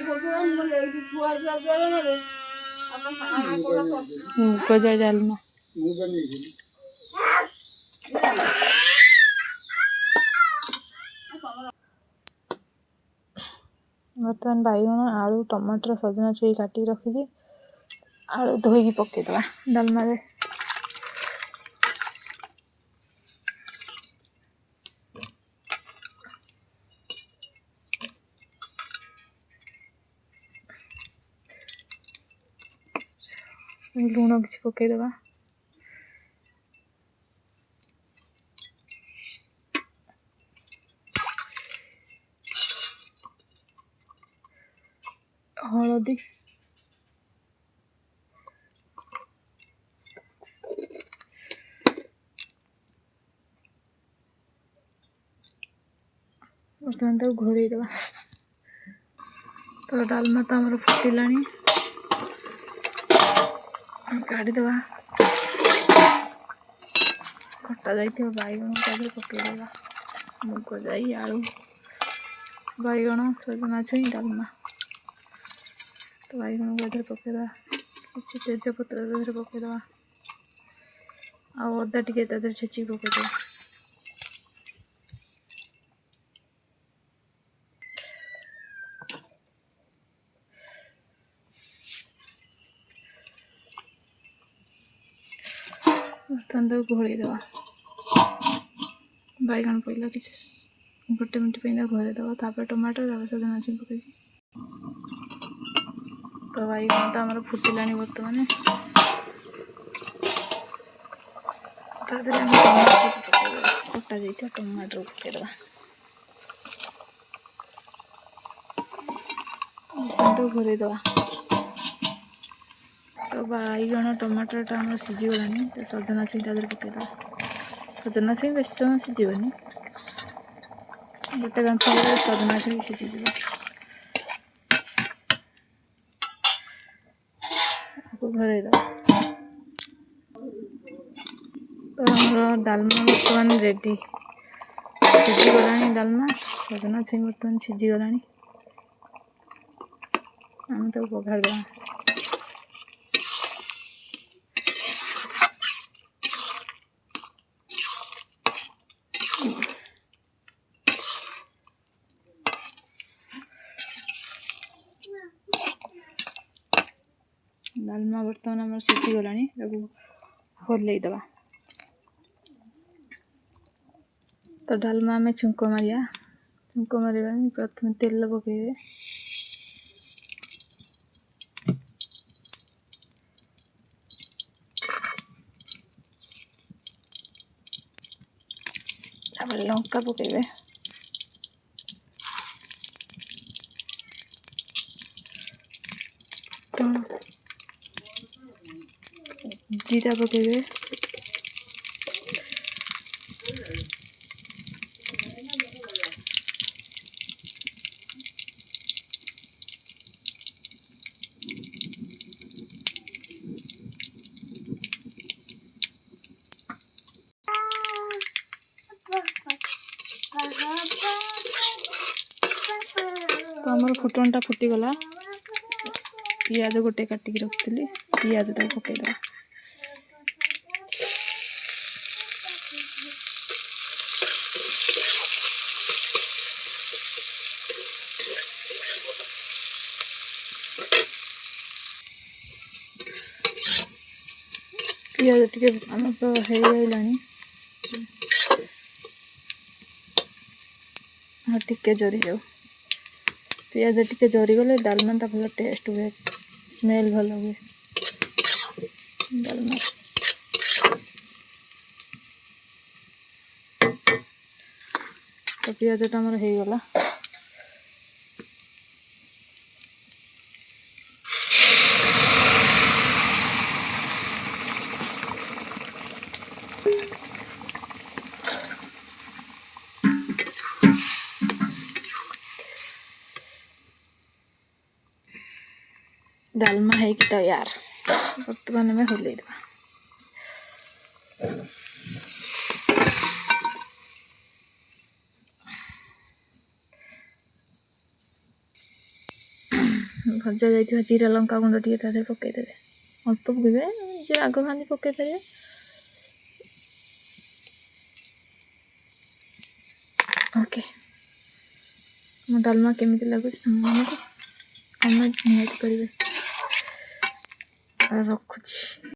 मुग जाई डालमा बर्तमान बैगण आलू टमाटर सजना छुई काटी रखी आलू धोईकी पकईदवा डालमा रे लुण किसी पकईदवा हलदी बर्तमान तक घोड़े दवा तो डालमा तो आमर फुटिला काढ़ीदवा कटा जाइए बैगण पकईदवा मुग जाई आलू बैगण सजना छुई डालमा तो बैगण को पकईदवा कि तेजपत्र पकईदवा आदा टे छेची पकईदवा बर्तमान तक घोड़ेदवा बैगण पड़ा कि गोटे मिनट घोड़ेदवा टमाटर सजना छुई पकई तो बैगण तो आमर फुटिला बर्तमान कटा जाइए टमाटर पकईदवा तो घोड़ेदवा तो बैगण टमाटर आम सीझीगलानी तो सजना छुई पकईदवा सजना छुई बेस समय सीझीबनी गोटे गांठ सजना छुई सीझीज घोड़ेदवा तो आम डालमा बर्तमान रेडी सीझीगला डालमा सजना छुई बर्तमान सीझीगला आम तो पघारदवा डालमा बर्तमान आम सीझीगला हल्लईदवा तो डालमा में छुंक मारिया प्रथम तेल पकईबे लंका पकईबे जीरा पकईबे तो आमर फुटणटा फुटीगला पियाज गोटे काटिकी रखी पियाज पकईदवा पियाज टे आम तो होगा हाँ टिके जरी जाऊ पियाज टिके जरी गले डालमाटा भल टेस्ट हुए स्मेल भल हुए डालमा तो पियाजटा आमर होगला डालमा है तैयार बर्तमान में हल्लईदवा भजा जाइए जीरा लंका गुंड टे तादेह पकईदेवे अल्प पकईबे जे राग खाँदी पकई पारे। ओके मो डालमा केमिति लगुच कमेंट निहाती करेंगे। रखुची।